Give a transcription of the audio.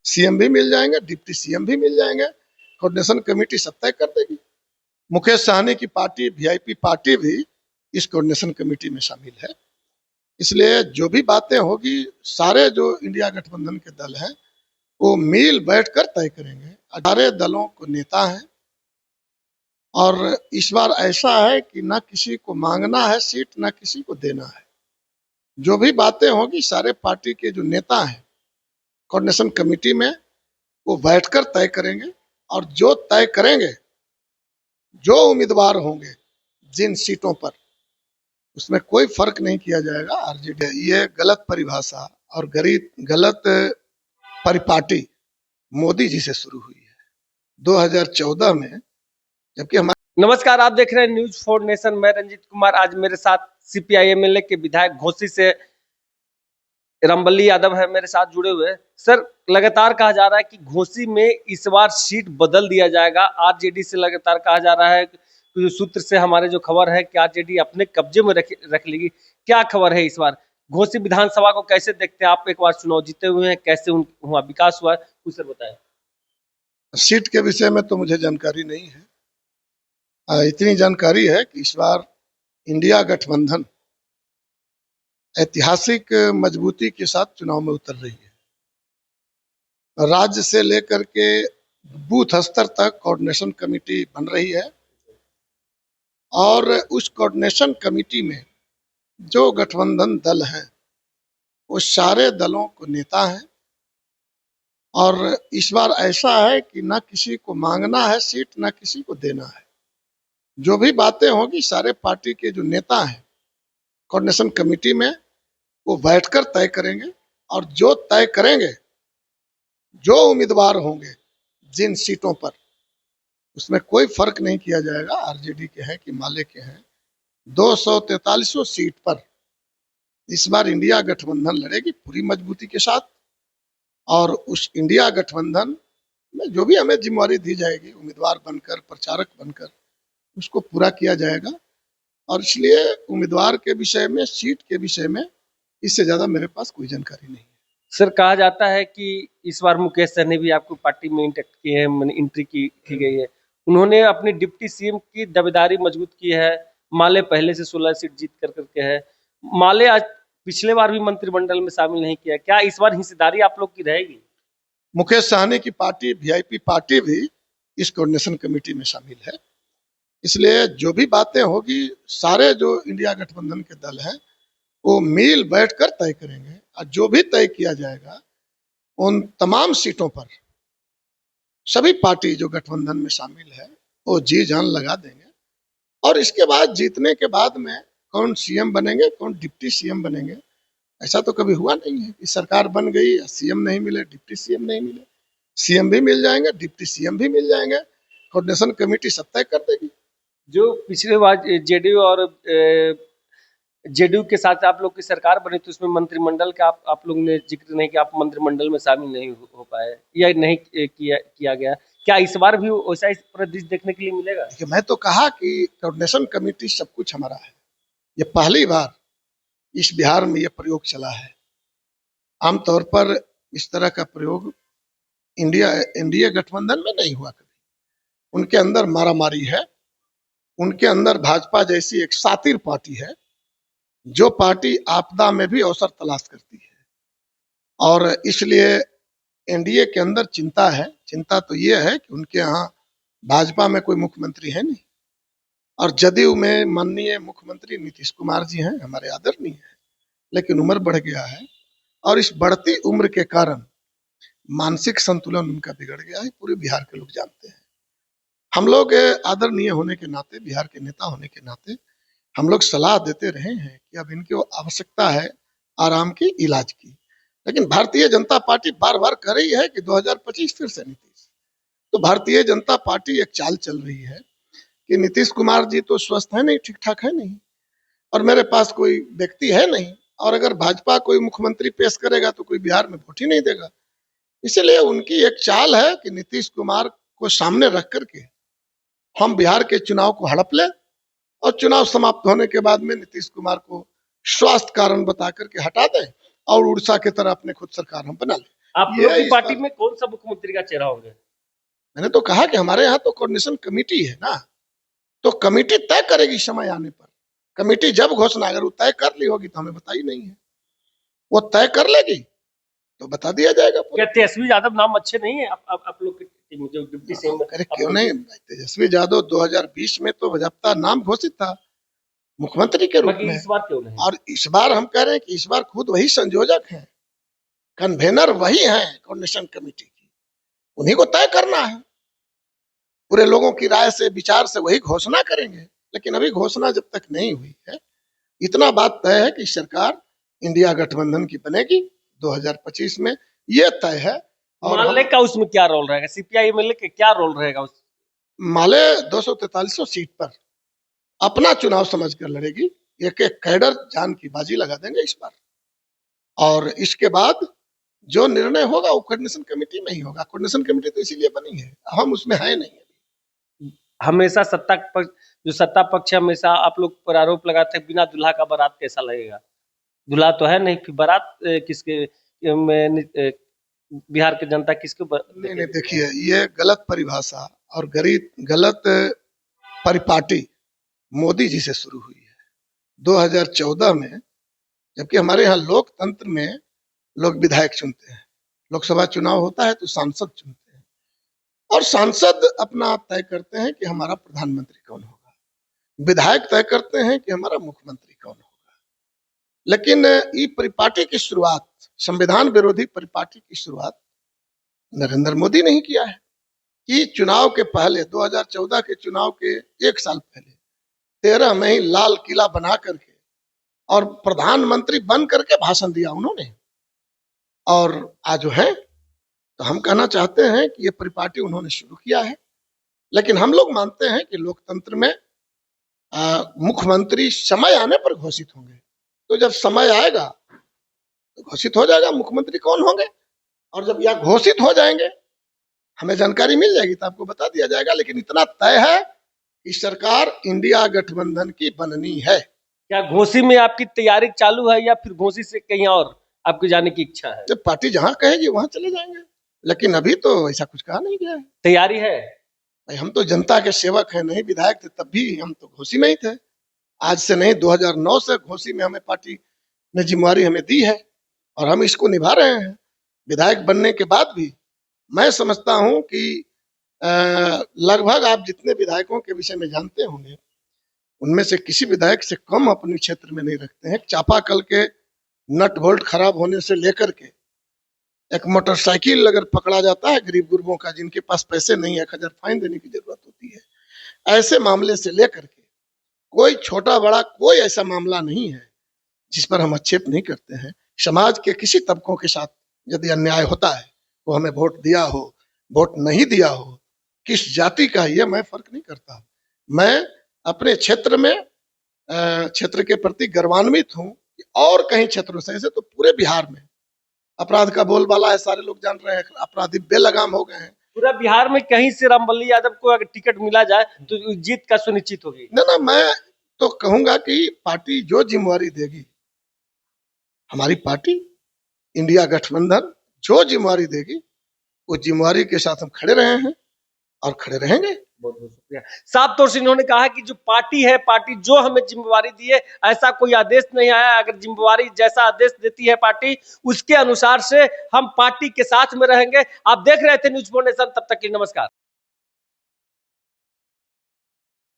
CM भी मिल जाएंगे, deputy CM भी मिल जाएंगे, कोऑर्डिनेशन कमेटी सब तय कर देगी। मुकेश सहनी की पार्टी वीआईपी पार्टी भी इस कोऑर्डिनेशन कमेटी में शामिल है। इसलिए जो भी बातें होगी, सारे जो इंडिया गठबंधन के दल हैं वो मिल बैठकर तय करेंगे। सारे दलों को नेता हैं और इस बार ऐसा है कि ना किसी को मांगना है सीट, ना किसी को देना है। जो भी बातें होगी सारे पार्टी के जो नेता हैं कोऑर्डिनेशन कमेटी में वो बैठकर तय करेंगे और जो तय करेंगे, जो उम्मीदवार होंगे जिन सीटों पर, उसमें कोई फर्क नहीं किया जाएगा आरजेडी। ये गलत परिभाषा और गलत परिपाटी मोदी जी से शुरू हुई है 2014 में, जबकि हमारे। नमस्कार, आप देख रहे हैं न्यूज फॉर नेशन। मैं रंजीत कुमार। आज मेरे साथ सीपीआई एमएलए के विधायक घोसी से रामबल्ली यादव है मेरे साथ जुड़े हुए। सर, लगातार कहा जा रहा है कि घोसी में इस बार सीट बदल दिया जाएगा। आरजेडी से लगातार कहा जा रहा है, सूत्र से हमारे जो खबर है कि आरजेडी अपने कब्जे में रख लेगी। क्या खबर है इस बार? घोसी विधानसभा को कैसे देखते हैं आप? एक बार चुनाव जीते हुए हैं, कैसे हुआ विकास हुआ है, कुछ सर बताएं। सीट के विषय में तो मुझे जानकारी नहीं है। इतनी जानकारी है कि इस बार इंडिया गठबंधन ऐतिहासिक मजबूती के साथ चुनाव में उतर रही है। राज्य से लेकर के बूथ स्तर तक कोऑर्डिनेशन कमेटी बन रही है और उस कोऑर्डिनेशन कमेटी में जो गठबंधन दल हैं वो सारे दलों को नेता हैं और इस बार ऐसा है कि ना किसी को मांगना है सीट, ना किसी को देना है। जो भी बातें होगी सारे पार्टी के जो नेता हैं कोऑर्डिनेशन कमेटी में वो बैठकर तय करेंगे और जो तय करेंगे, जो उम्मीदवार होंगे जिन सीटों पर, उसमें कोई फर्क नहीं किया जाएगा आरजेडी के हैं कि माले के हैं। 243 सीट पर इस बार इंडिया गठबंधन लड़ेगी पूरी मजबूती के साथ और उस इंडिया गठबंधन में जो भी हमें जिम्मेवारी दी जाएगी उम्मीदवार बनकर, प्रचारक बनकर, उसको पूरा किया जाएगा। और इसलिए उम्मीदवार के विषय में, सीट के विषय में इससे ज्यादा मेरे पास कोई जानकारी नहीं है। सर, कहा जाता है कि इस बार मुकेश सहनी भी आपको पार्टी में इंटेक्ट किए हैं, एंट्री की गई है। उन्होंने अपनी डिप्टी सीएम की दावेदारी मजबूत की है। माले पहले से 16 सीट जीत करके है। माले आज पिछले बार भी मंत्रिमंडल में शामिल नहीं किया। क्या इस बार हिस्सेदारी आप लोग की रहेगी? मुकेश सहनी की पार्टी वीआईपी पार्टी भी इस कोऑर्डिनेशन कमेटी में शामिल है। इसलिए जो भी बातें होगी, सारे जो इंडिया गठबंधन के दल हैं वो मिल बैठकर तय करेंगे और जो भी तय किया जाएगा उन तमाम सीटों पर सभी पार्टी जो गठबंधन में शामिल है वो जी जान लगा देंगे। और इसके बाद जीतने के बाद में कौन सीएम बनेंगे, कौन डिप्टी सीएम बनेंगे, ऐसा तो कभी हुआ नहीं है कि सरकार बन गई, सीएम नहीं मिले, डिप्टी सीएम नहीं मिले। सीएम भी मिल जाएंगे, डिप्टी सीएम भी मिल जाएंगे, कोऑर्डिनेशन कमेटी सब तय कर देगी। जो पिछले बार जेडीयू के साथ आप लोग की सरकार बनी तो उसमें मंत्रिमंडल का आप लोग ने जिक्र नहीं किया। आप मंत्रिमंडल में शामिल नहीं हो पाए या नहीं किया गया। क्या इस बार भी वैसा इस परिदृश्य देखने के लिए मिलेगा? देखिए, मैं तो कहा कि कोऑर्डिनेशन कमेटी सब कुछ हमारा है। ये पहली बार इस बिहार में ये प्रयोग चला है। आमतौर पर इस तरह का प्रयोग एनडीए गठबंधन में नहीं हुआ कभी। उनके अंदर मारामारी है, उनके अंदर भाजपा जैसी एक शातिर पार्टी है जो पार्टी आपदा में भी अवसर तलाश करती है और इसलिए एनडीए के अंदर चिंता है। चिंता तो ये है कि उनके यहाँ भाजपा में कोई मुख्यमंत्री है नहीं और जदयू में माननीय मुख्यमंत्री नीतीश कुमार जी हैं, हमारे आदरणीय हैं, लेकिन उम्र बढ़ गया है और इस बढ़ती उम्र के कारण मानसिक संतुलन उनका बिगड़ गया है। पूरे बिहार के लोग जानते हैं। हम लोग आदरणीय होने के नाते, बिहार के नेता होने के नाते हम लोग सलाह देते रहे हैं कि अब इनकी आवश्यकता है आराम की, इलाज की। लेकिन भारतीय जनता पार्टी बार बार कह रही है कि 2025 फिर से नीतीश। तो भारतीय जनता पार्टी एक चाल चल रही है कि नीतीश कुमार जी तो स्वस्थ है नहीं, ठीक ठाक है नहीं और मेरे पास कोई व्यक्ति है नहीं, और अगर भाजपा कोई मुख्यमंत्री पेश करेगा तो कोई बिहार में वोट ही नहीं देगा। इसलिए उनकी एक चाल है कि नीतीश कुमार को सामने रख करके हम बिहार के चुनाव को हड़प ले और चुनाव समाप्त होने के बाद में नीतीश कुमार को स्वास्थ्य कारण बता करके हटा दें और उड़ीसा की तरह अपने खुद सरकार हम बना लें। आप ये लोग की इस पार्टी बार- में कौन सा मुख्यमंत्री का चेहरा होंगे? मैंने तो कहा कि हमारे यहाँ तो कोऑर्डिनेशन कमेटी है ना, तो कमेटी तय करेगी समय आने पर। कमेटी जब घोषणा अगर वो तय कर ली होगी तो हमें बताई नहीं है, वो तय कर लेगी तो बता दिया जाएगा क्या पूरा। तेजस्वी यादव नाम अच्छे नहीं है आप लोग की टीम में, जो डिप्टी सीएम अरे आप क्यों लोग नहीं, तेजस्वी यादव 2020 में तो भाजपा नाम घोषित था मुख्यमंत्री के रूप बाकी में, इस बार क्यों नहीं? और इस बार हम कह रहे हैं कि इस बार खुद वही संयोजक हैं, कन्वेनर वही हैं कोऑर्डिनेशन कमेटी की, उन्हीं को तय करना है। पूरे लोगों की राय से विचार से वही घोषणा करेंगे, लेकिन अभी घोषणा जब तक नहीं हुई है, इतना बात तय है कि सरकार इंडिया गठबंधन की बनेगी 2025 में, ये तय है। और माले का उसमें क्या रोल रहेगा? सीपीआई एमएलए के क्या रोल रहेगा उस? माले 243 सीट पर अपना चुनाव समझकर लड़ेगी, एक एक कैडर जान की बाजी लगा देंगे इस बार, और इसके बाद जो निर्णय होगा वो कोऑर्डिनेशन कमेटी में ही होगा। कोऑर्डिनेशन कमेटी तो इसीलिए बनी है, हम उसमें है नहीं। हमेशा जो सत्ता पक्ष है, हमेशा आप लोग पर आरोप लगाते हैं बिना दूल्हा का बारात कैसा लगेगा? दूल्हा तो है नहीं, फिर बारात किसके बिहार की जनता किसके नहीं देखिए, ये गलत परिभाषा और गलत परिपाटी मोदी जी से शुरू हुई है 2014 में, जबकि हमारे यहाँ लोकतंत्र में लोग विधायक चुनते हैं, लोकसभा चुनाव होता है तो सांसद चुनते हैं, और सांसद अपना आप तय करते हैं कि हमारा प्रधानमंत्री कौन होगा, विधायक तय करते हैं कि हमारा मुख्यमंत्री कौन होगा। लेकिन ये परिपाटी की शुरुआत, संविधान विरोधी परिपाटी की शुरुआत नरेंद्र मोदी नहीं किया है कि चुनाव के पहले 2014 के चुनाव के एक साल पहले 13 में ही लाल किला बना करके और प्रधानमंत्री बन करके भाषण दिया उन्होंने। और आज जो है, तो हम कहना चाहते हैं कि ये परिपाटी उन्होंने शुरू किया है, लेकिन हम लोग मानते हैं कि लोकतंत्र में मुख्यमंत्री समय आने पर घोषित होंगे, तो जब समय आएगा तो घोषित हो जाएगा मुख्यमंत्री कौन होंगे, और जब यह घोषित हो जाएंगे हमें जानकारी मिल जाएगी तो आपको बता दिया जाएगा। लेकिन इतना तय है कि सरकार इंडिया गठबंधन की बननी है। क्या घोसी में आपकी तैयारी चालू है या फिर घोसी से कहीं और आपकी जाने की इच्छा है? जब पार्टी जहां कहेगी वहां चले जाएंगे, लेकिन अभी तो ऐसा कुछ कहा नहीं गया है। तैयारी है? भाई हम तो जनता के सेवक हैं, नहीं विधायक थे तब भी हम तो घोसी में ही थे, आज से नहीं 2009 से घोसी में हमें पार्टी ने जिम्मेवारी हमें दी है और हम इसको निभा रहे हैं। विधायक बनने के बाद भी मैं समझता हूं कि लगभग आप जितने विधायकों के विषय में जानते होंगे उनमें से किसी विधायक से कम अपने क्षेत्र में नहीं रखते हैं। चापाकल के नट बोल्ट खराब होने से लेकर के एक मोटरसाइकिल अगर पकड़ा जाता है गरीब गुरबों का, जिनके पास पैसे नहीं है, 1000 फाइन देने की जरूरत होती है, ऐसे मामले से लेकर के कोई छोटा बड़ा कोई ऐसा मामला नहीं है जिस पर हम आक्षेप नहीं करते हैं। समाज के किसी तबकों के साथ यदि अन्याय होता है, वो हमें वोट दिया हो वोट नहीं दिया हो, किस जाति का, ये मैं फर्क नहीं करता। मैं अपने क्षेत्र में क्षेत्र के प्रति गर्वान्वित हूं, और कहीं क्षेत्रों से, ऐसे तो पूरे बिहार में अपराध का बोलबाला है, सारे लोग जान रहे हैं, अपराधी बेलगाम हो गए हैं। पूरा बिहार में कहीं से रामबल्ली यादव को अगर टिकट मिला जाए तो जीत का सुनिश्चित होगी? ना मैं तो कहूंगा कि पार्टी जो जिम्मेवारी देगी, हमारी पार्टी इंडिया गठबंधन जो जिम्मेवारी देगी उस जिम्मेवारी के साथ हम खड़े रहे हैं और खड़े रहेंगे। बहुत बहुत शुक्रिया। साफ तौर से इन्होंने कहा कि जो पार्टी है, पार्टी जो हमें जिम्मेवारी दी है, ऐसा कोई आदेश नहीं आया, अगर जिम्मेवारी जैसा आदेश देती है पार्टी उसके अनुसार से हम पार्टी के साथ में रहेंगे। आप देख रहे थे न्यूज़4 नेशन, तब तक की नमस्कार।